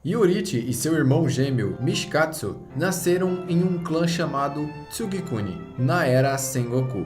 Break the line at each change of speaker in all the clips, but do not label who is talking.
Yorichi e seu irmão gêmeo Mishikatsu nasceram em um clã chamado Tsugikuni, na era Sengoku.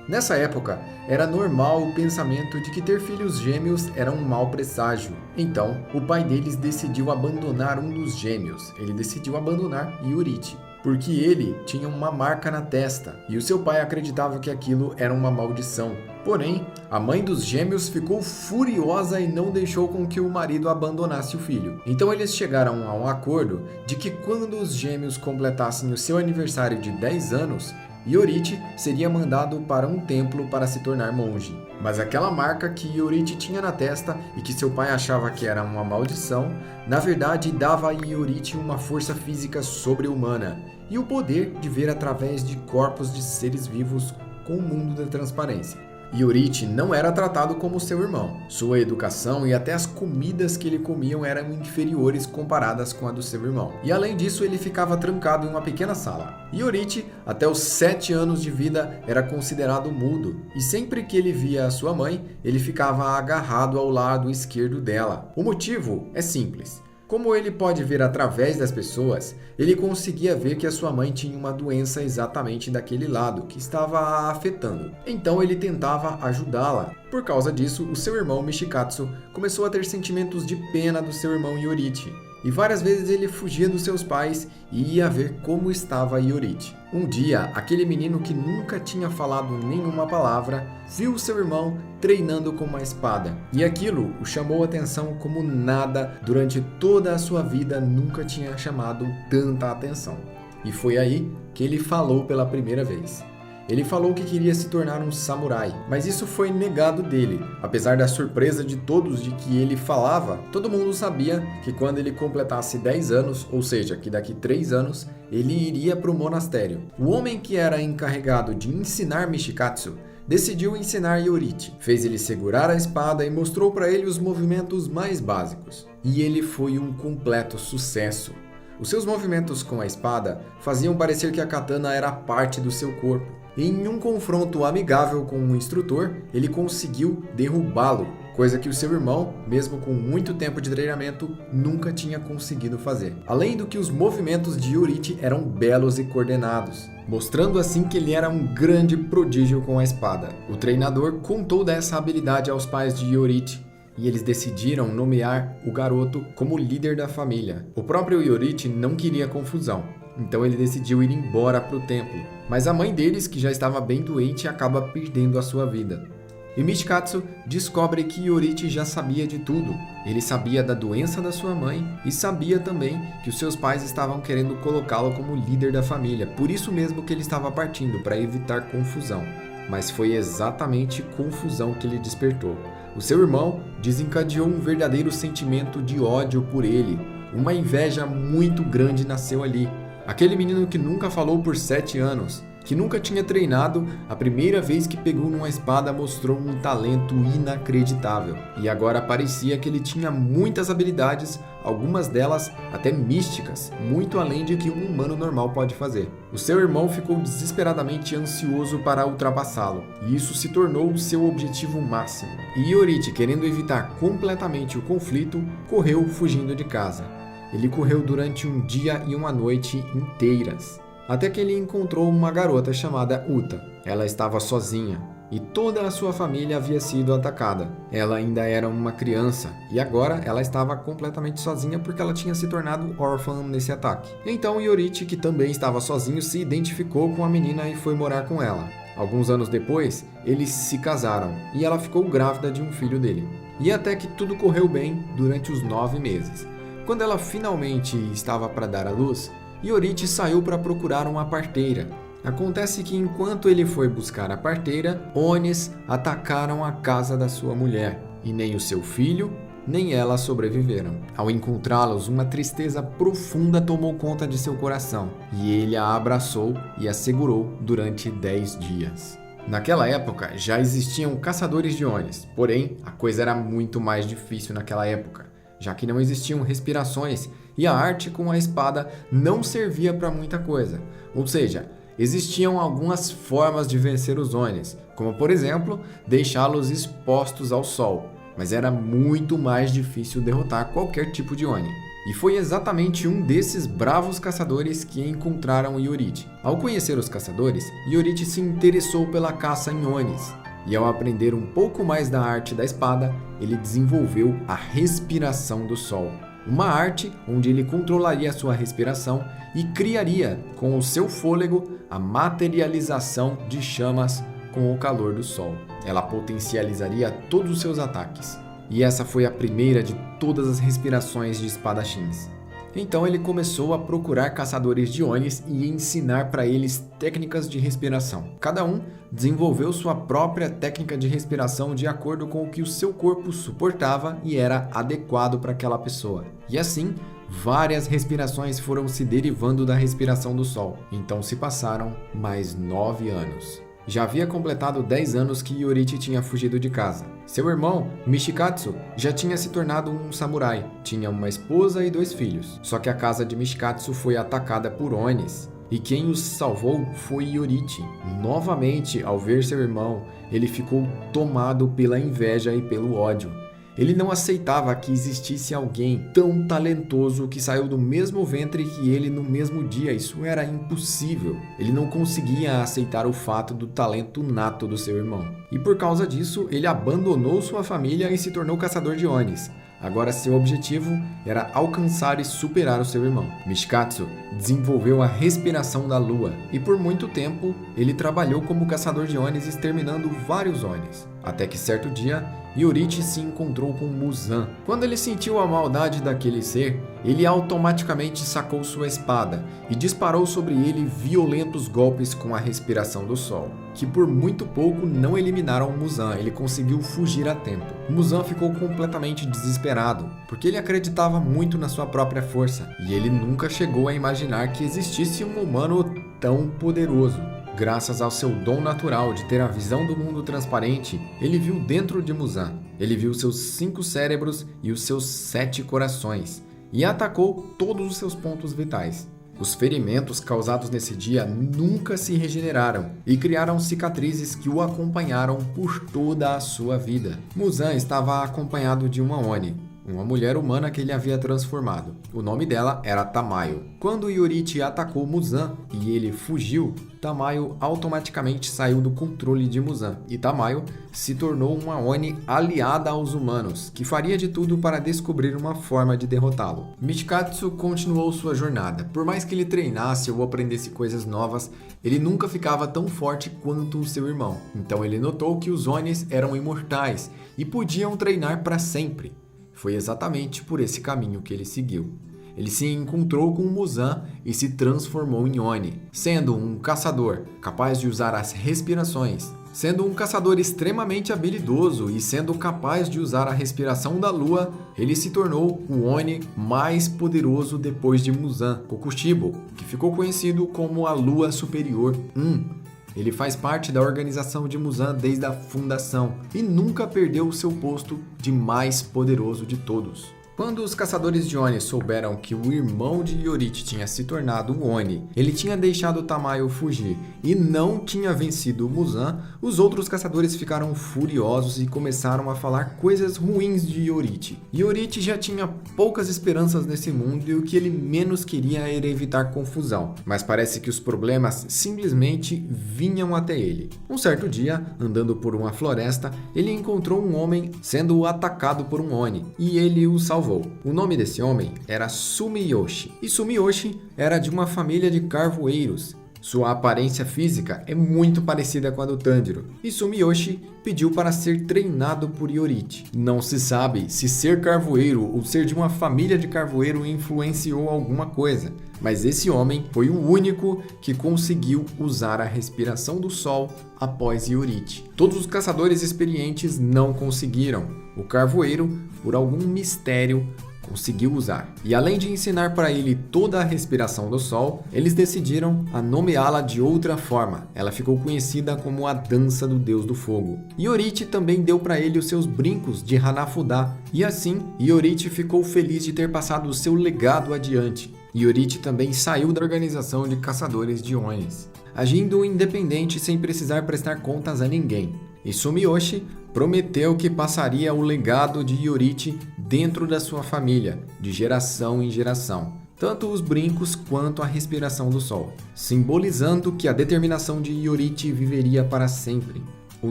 Nessa época, era normal o pensamento de que ter filhos gêmeos era um mau presságio. Então, o pai deles decidiu abandonar um dos gêmeos. Ele decidiu abandonar Yorichi, porque ele tinha uma marca na testa e o seu pai acreditava que aquilo era uma maldição. Porém, a mãe dos gêmeos ficou furiosa e não deixou com que o marido abandonasse o filho. Então eles chegaram a um acordo de que quando os gêmeos completassem o seu aniversário de 10 anos, Yorichi seria mandado para um templo para se tornar monge. Mas aquela marca que Yorichi tinha na testa e que seu pai achava que era uma maldição, na verdade dava a Yorichi uma força física sobre-humana e o poder de ver através de corpos de seres vivos com o mundo da transparência. Yorichi não era tratado como seu irmão. Sua educação e até as comidas que ele comia eram inferiores comparadas com a do seu irmão. E além disso, ele ficava trancado em uma pequena sala. Yorichi, até os 7 anos de vida, era considerado mudo. E sempre que ele via a sua mãe, ele ficava agarrado ao lado esquerdo dela. O motivo é simples. Como ele pode ver através das pessoas, ele conseguia ver que a sua mãe tinha uma doença exatamente daquele lado, que estava a afetando. Então ele tentava ajudá-la. Por causa disso, o seu irmão Mishikatsu começou a ter sentimentos de pena do seu irmão Yorichi. E várias vezes ele fugia dos seus pais e ia ver como estava Yorichi. Um dia, aquele menino que nunca tinha falado nenhuma palavra, viu seu irmão treinando com uma espada. E aquilo o chamou a atenção como nada durante toda a sua vida nunca tinha chamado tanta atenção. E foi aí que ele falou pela primeira vez. Ele falou que queria se tornar um samurai, mas isso foi negado dele. Apesar da surpresa de todos de que ele falava, todo mundo sabia que quando ele completasse 10 anos, ou seja, que daqui 3 anos, ele iria para o monastério. O homem que era encarregado de ensinar Mishikatsu decidiu ensinar Yorichi. Fez ele segurar a espada e mostrou para ele os movimentos mais básicos. E ele foi um completo sucesso. Os seus movimentos com a espada faziam parecer que a katana era parte do seu corpo. Em um confronto amigável com o instrutor, ele conseguiu derrubá-lo, coisa que o seu irmão, mesmo com muito tempo de treinamento, nunca tinha conseguido fazer. Além do que os movimentos de Yorichi eram belos e coordenados, mostrando assim que ele era um grande prodígio com a espada. O treinador contou dessa habilidade aos pais de Yorichi, e eles decidiram nomear o garoto como líder da família. O próprio Yorichi não queria confusão, então ele decidiu ir embora para o templo. Mas a mãe deles, que já estava bem doente, acaba perdendo a sua vida. E Mishikatsu descobre que Yorichi já sabia de tudo. Ele sabia da doença da sua mãe e sabia também que os seus pais estavam querendo colocá-lo como líder da família. Por isso mesmo que ele estava partindo, para evitar confusão. Mas foi exatamente confusão que ele despertou. O seu irmão desencadeou um verdadeiro sentimento de ódio por ele. Uma inveja muito grande nasceu ali. Aquele menino que nunca falou por 7 anos, que nunca tinha treinado, a primeira vez que pegou numa espada mostrou um talento inacreditável. E agora parecia que ele tinha muitas habilidades, algumas delas até místicas, muito além de que um humano normal pode fazer. O seu irmão ficou desesperadamente ansioso para ultrapassá-lo, e isso se tornou o seu objetivo máximo. E Yorichi, querendo evitar completamente o conflito, correu fugindo de casa. Ele correu durante um dia e uma noite inteiras, até que ele encontrou uma garota chamada Uta. Ela estava sozinha e toda a sua família havia sido atacada. Ela ainda era uma criança e agora ela estava completamente sozinha porque ela tinha se tornado órfã nesse ataque. Então Yorichi, que também estava sozinho, se identificou com a menina e foi morar com ela. Alguns anos depois, eles se casaram e ela ficou grávida de um filho dele. E até que tudo correu bem durante os 9 meses. Quando ela finalmente estava para dar à luz, Yorichi saiu para procurar uma parteira. Acontece que enquanto ele foi buscar a parteira, Onis atacaram a casa da sua mulher, e nem o seu filho, nem ela sobreviveram. Ao encontrá-los, uma tristeza profunda tomou conta de seu coração, e ele a abraçou e a segurou durante 10 dias. Naquela época, já existiam caçadores de Onis, porém, a coisa era muito mais difícil naquela época, já que não existiam respirações e a arte com a espada não servia para muita coisa. Ou seja, existiam algumas formas de vencer os Onis, como por exemplo, deixá-los expostos ao sol, mas era muito mais difícil derrotar qualquer tipo de Oni. E foi exatamente um desses bravos caçadores que encontraram Iorite. Ao conhecer os caçadores, Iorite se interessou pela caça em Onis. E ao aprender um pouco mais da arte da espada, ele desenvolveu a respiração do sol. Uma arte onde ele controlaria sua respiração e criaria, com o seu fôlego, a materialização de chamas com o calor do sol. Ela potencializaria todos os seus ataques. E essa foi a primeira de todas as respirações de espadachins. Então ele começou a procurar caçadores de Onis e ensinar para eles técnicas de respiração. Cada um desenvolveu sua própria técnica de respiração de acordo com o que o seu corpo suportava e era adequado para aquela pessoa. E assim, várias respirações foram se derivando da respiração do sol. Então se passaram mais 9 anos. Já havia completado 10 anos que Iorite tinha fugido de casa. Seu irmão, Mishikatsu, já tinha se tornado um samurai. Tinha uma esposa e 2 filhos. Só que a casa de Mishikatsu foi atacada por Onis. E quem os salvou foi Iorite. Novamente, ao ver seu irmão, ele ficou tomado pela inveja e pelo ódio. Ele não aceitava que existisse alguém tão talentoso que saiu do mesmo ventre que ele no mesmo dia. Isso era impossível. Ele não conseguia aceitar o fato do talento nato do seu irmão. E por causa disso, ele abandonou sua família e se tornou caçador de Onis. Agora seu objetivo era alcançar e superar o seu irmão. Mishikatsu desenvolveu a respiração da lua e por muito tempo ele trabalhou como caçador de Onis, exterminando vários Onis. Até que certo dia, Iorite se encontrou com Muzan. Quando ele sentiu a maldade daquele ser, ele automaticamente sacou sua espada e disparou sobre ele violentos golpes com a respiração do sol, que por muito pouco não eliminaram Muzan. Ele conseguiu fugir a tempo. Muzan ficou completamente desesperado, porque ele acreditava muito na sua própria força, e ele nunca chegou a imaginar que existisse um humano tão poderoso. Graças ao seu dom natural de ter a visão do mundo transparente, ele viu dentro de Muzan. Ele viu seus 5 cérebros e os seus 7 corações, e atacou todos os seus pontos vitais. Os ferimentos causados nesse dia nunca se regeneraram e criaram cicatrizes que o acompanharam por toda a sua vida. Muzan estava acompanhado de uma Oni, uma mulher humana que ele havia transformado. O nome dela era Tamayo. Quando Iorite atacou Muzan e ele fugiu, Tamayo automaticamente saiu do controle de Muzan, e Tamayo se tornou uma Oni aliada aos humanos, que faria de tudo para descobrir uma forma de derrotá-lo. Mishikatsu continuou sua jornada. Por mais que ele treinasse ou aprendesse coisas novas, ele nunca ficava tão forte quanto o seu irmão. Então ele notou que os Onis eram imortais e podiam treinar para sempre. Foi exatamente por esse caminho que ele seguiu. Ele se encontrou com Muzan e se transformou em Oni, sendo um caçador capaz de usar as respirações, sendo um caçador extremamente habilidoso e sendo capaz de usar a respiração da lua. Ele se tornou o Oni mais poderoso depois de Muzan, Kokushibo, que ficou conhecido como a Lua Superior 1. Ele faz parte da organização de Muzan desde a fundação e nunca perdeu o seu posto de mais poderoso de todos. Quando os caçadores de Oni souberam que o irmão de Iorite tinha se tornado um Oni, ele tinha deixado Tamayo fugir e não tinha vencido Muzan, os outros caçadores ficaram furiosos e começaram a falar coisas ruins de Iorite. Iorite já tinha poucas esperanças nesse mundo e o que ele menos queria era evitar confusão, mas parece que os problemas simplesmente vinham até ele. Um certo dia, andando por uma floresta, ele encontrou um homem sendo atacado por um Oni e ele o salvou. O nome desse homem era Sumiyoshi, e Sumiyoshi era de uma família de carvoeiros. Sua aparência física é muito parecida com a do Tanjiro, e Sumiyoshi pediu para ser treinado por Iorite. Não se sabe se ser carvoeiro ou ser de uma família de carvoeiro influenciou alguma coisa, mas esse homem foi o único que conseguiu usar a respiração do sol após Iorite. Todos os caçadores experientes não conseguiram. O carvoeiro, por algum mistério, conseguiu usar. E além de ensinar para ele toda a respiração do sol, eles decidiram a nomeá-la de outra forma. Ela ficou conhecida como a Dança do Deus do Fogo. Iorite também deu para ele os seus brincos de Hanafuda. E assim, Iorite ficou feliz de ter passado o seu legado adiante. Iorite também saiu da organização de caçadores de Onis, agindo independente sem precisar prestar contas a ninguém. E Sumiyoshi prometeu que passaria o legado de Yorite dentro da sua família, de geração em geração, tanto os brincos quanto a respiração do sol, simbolizando que a determinação de Yorite viveria para sempre. O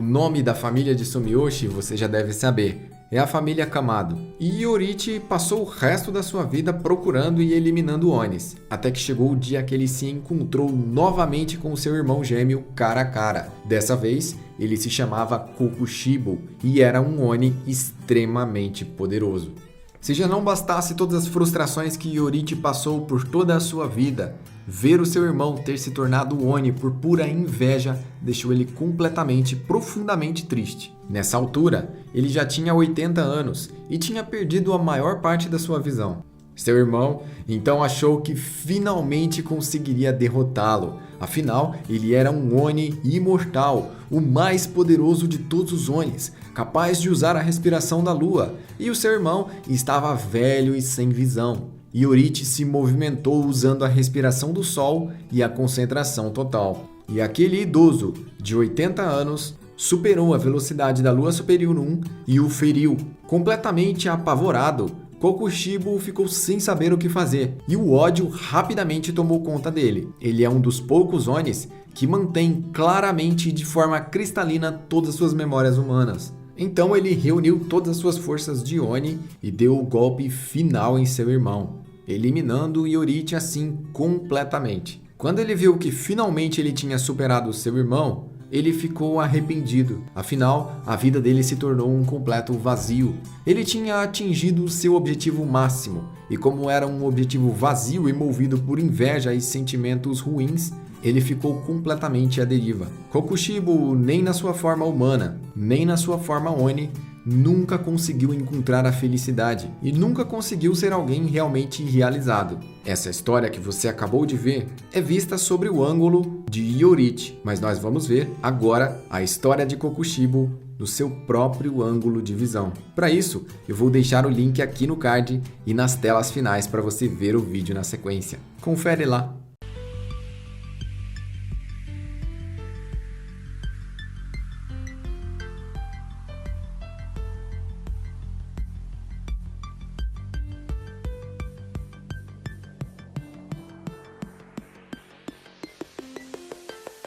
nome da família de Sumiyoshi você já deve saber, é a família Kamado. E Yorite passou o resto da sua vida procurando e eliminando Onis, até que chegou o dia que ele se encontrou novamente com seu irmão gêmeo cara a cara. Dessa vez, ele se chamava Kokushibo e era um Oni extremamente poderoso. Se já não bastasse todas as frustrações que Yorite passou por toda a sua vida, ver o seu irmão ter se tornado Oni por pura inveja deixou ele completamente, profundamente triste. Nessa altura, ele já tinha 80 anos e tinha perdido a maior parte da sua visão. Seu irmão então achou que finalmente conseguiria derrotá-lo. Afinal, ele era um Oni imortal, o mais poderoso de todos os Onis, capaz de usar a respiração da lua, e o seu irmão estava velho e sem visão. Yorite se movimentou usando a respiração do sol e a concentração total. E aquele idoso, de 80 anos, superou a velocidade da Lua Superior 1 e o feriu. Completamente apavorado, Kokushibo ficou sem saber o que fazer, e o ódio rapidamente tomou conta dele. Ele é um dos poucos Onis que mantém claramente e de forma cristalina todas as suas memórias humanas. Então ele reuniu todas as suas forças de Oni e deu o golpe final em seu irmão, eliminando Yorite assim completamente. Quando ele viu que finalmente ele tinha superado seu irmão, ele ficou arrependido. Afinal, a vida dele se tornou um completo vazio. Ele tinha atingido seu objetivo máximo, e como era um objetivo vazio e movido por inveja e sentimentos ruins, ele ficou completamente à deriva. Kokushibo, nem na sua forma humana, nem na sua forma Oni, nunca conseguiu encontrar a felicidade e nunca conseguiu ser alguém realmente realizado. Essa história que você acabou de ver é vista sobre o ângulo de Yorite, mas nós vamos ver agora a história de Kokushibo no seu próprio ângulo de visão. Para isso, eu vou deixar o link aqui no card e nas telas finais para você ver o vídeo na sequência. Confere lá!